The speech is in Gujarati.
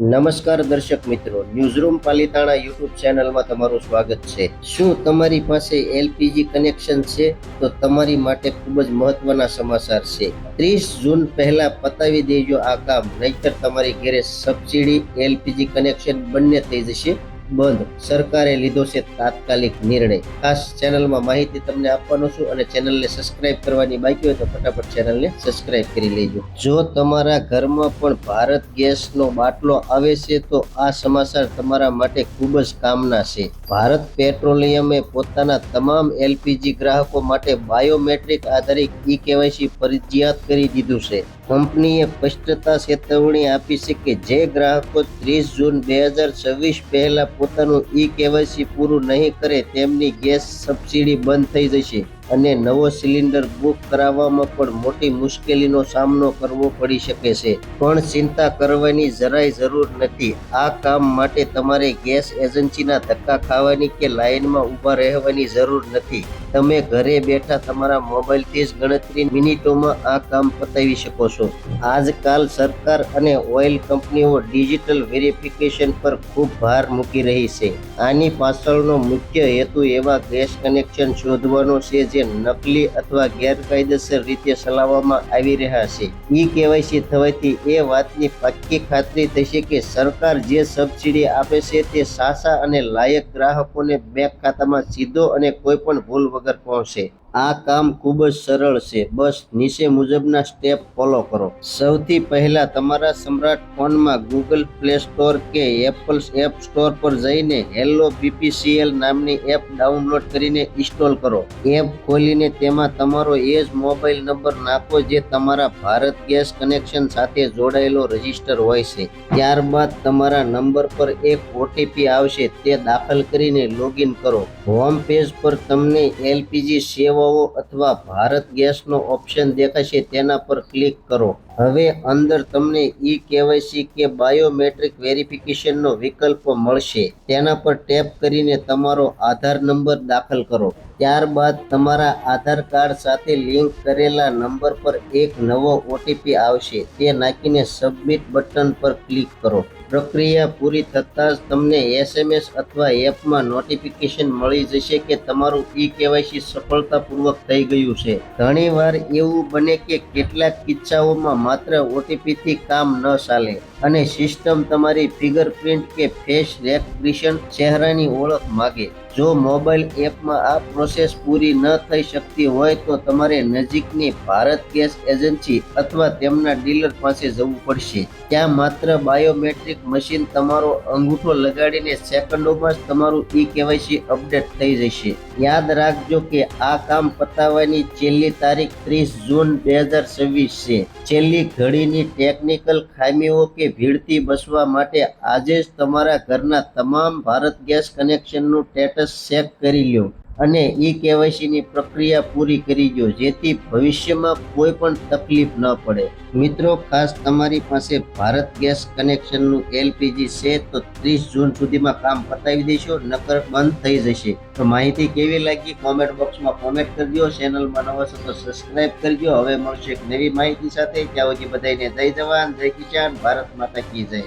નમસ્કાર દર્શક મિત્રો, ન્યૂઝરૂમ પાલિતાણા યુટ્યુબ ચેનલમાં તમારું સ્વાગત છે। શું તમારી પાસે એલપીજી કનેક્શન છે? તો તમારી માટે ખૂબ જ મહત્વના સમાચાર છે। 30 જૂન પહેલા પતાવી દેજો આ કામ, નહીતર તમારી ઘરે સબસિડી એલપીજી કનેક્શન બંને થઈ જશે બંધ। સરકારે લીધો છે તાત્કાલિક નિર્ણય। ખાસ ચેનલમાં માહિતી તમને આપવાનો છું અને ચેનલને સબસ્ક્રાઇબ કરવાની બાકી હોય તો ફટાફટ ચેનલને સબસ્ક્રાઇબ કરી લેજો। જો તમારા ઘરમાં પણ ભારત ગેસનો બાટલો આવે છે તો આ સમાચાર તમારા માટે ખૂબ જ કામના છે। ભારત પેટ્રોલિયમે પોતાના તમામ એલપીજી ગ્રાહકો માટે બાયોમેટ્રિક આધારિત ઈ-કેવાયસી ફરજિયાત કરી દીધું છે। કંપનીએ સ્પષ્ટતા ચેતવણી આપી છે કે જે ગ્રાહકો 30 જૂન 2026 પહેલા પોતાનું ઈ-કેવાયસી પૂરું નહીં કરે તેમની ગેસ સબસિડી બંધ થઈ જશે અને નવો સિલિન્ડર બુક કરાવવામાં પણ મોટી મુશ્કેલીનો સામનો કરવો પડી શકે છે। પણ ચિંતા કરવાની જરાય જરૂર નથી। આ કામ માટે તમારે ગેસ એજન્સીના ધક્કા ખાવાની કે લાઇનમાં ઊભા રહેવાની જરૂર નથી। તમે ઘરે બેઠા તમારા મોબાઈલથી જ ગણતરી મિનિટોમાં આ કામ પતાવી શકો છો। આજકાલ સરકાર અને ઓઇલ કંપનીઓ ડિજિટલ વેરિફિકેશન પર ખૂબ ભાર મૂકી રહી છે। આની પાછળનો મુખ્ય હેતુ એવા ગેસ કનેક્શન શોધવાનો છે જે નકલી અથવા ગેરકાયદેસર રીતે ચલાવવામાં આવી રહ્યા છે। ઈ-કેવાયસી થવાથી એ વાતની પાક્કી ખાતરી થશે કે સરકાર જે સબસિડી આપે છે તે સાચા અને લાયક ગ્રાહકોને બેંક ખાતામાં સીધો અને કોઈ પણ ભૂલ વગર પહોંચે। આ કામ ખૂબ જ સરળ છે। બસ નીચે મુજબના સ્ટેપ ફોલો કરો। સૌથી પહેલા તમારા સ્માર્ટફોનમાં ગૂગલ પ્લે સ્ટોર કે એપલ એપ સ્ટોર પર જઈને હેલો બીપીસીએલ નામની એપ ડાઉનલોડ કરીને ઇન્સ્ટોલ કરો। એપ ખોલીને તેમાં તમારો એ જ મોબાઈલ નંબર નાખો જે તમારા ભારત ગેસ કનેક્શન સાથે જોડાયેલો રજિસ્ટર હોય છે। ત્યારબાદ તમારા નંબર પર એક ઓટીપી આવશે, તે દાખલ કરીને લોગિન કરો। હોમ પેજ પર તમને એલપીજી સેવાઓ અથવા ભારત ગેસનો ઓપ્શન દેખાશે, તેના પર ક્લિક કરો। હવે અંદર તમને ઈ-કેવાયસી કે બાયોમેટ્રિક વેરિફિકેશનનો વિકલ્પ મળશે, તેના પર ટેપ કરીને તમારો આધાર નંબર દાખલ કરો। ત્યારબાદ તમારા આધાર કાર્ડ સાથે લિંક કરેલા નંબર પર એક નવો ઓટીપી આવશે, તે નાખીને સબમિટ બટન પર ક્લિક કરો। પ્રક્રિયા પૂરી થતાં જ તમને એસએમએસ અથવા એપમાં નોટિફિકેશન મળી જશે કે તમારું ઈ-કેવાયસી સફળતાપૂર્વક થઈ ગયું છે। ઘણીવાર એવું બને કે કેટલાક કિસ્સાઓમાં માત્ર ઓટીપીથી કામ ન ચાલે અને સિસ્ટમ તમારી ફિંગરપ્રિન્ટ કે ફેસ રેકગ્નિશન ચહેરાની ઓળખ માગે। જો મોબાઈલ એપમાં આ પ્રોસેસ પૂરી ન થઈ શકતી હોય તો તમારે નજીકની ભારત ગેસ એજન્સી અથવા તેમના ડીલર પાસે જવું પડશે। ત્યાં માત્ર બાયોમેટ્રિક મશીન તમારો અંગૂઠો લગાડીને સેકન્ડોમાં જ તમારું ઈ-કેવાયસી અપડેટ થઈ જશે। યાદ રાખજો કે આ કામ પતાવવાની છેલ્લી તારીખ 30 જૂન 2026 છે। છેલ્લી ઘડીની ટેકનિકલ ખામીઓ કે ભીડથી બચવા માટે આજે જ તમારા ઘરના તમામ ભારત ગેસ કનેક્શનનું સ્ટેટસ ચેક કરી લો અને ઈ-કેવાયસીની પ્રક્રિયા પૂરી કરી દો, જેથી ભવિષ્યમાં કોઈ પણ તકલીફ ન પડે। મિત્રો, ખાસ તમારી પાસે ભારત ગેસ કનેક્શનનું એલપીજી છે તો 30 જૂન સુધીમાં કામ પતાવી દેશો, નકર બંધ થઈ જશે। તો માહિતી કેવી લાગી કોમેન્ટ બોક્સમાં કોમેન્ટ કરજો। ચેનલમાં નવા છો તો સબસ્ક્રાઇબ કરજો। હવે મળશે એક નવી માહિતી સાથે। ત્યાં સુધી બધાને જય જવાન, જય કિસાન, ભારત માતા કી જય।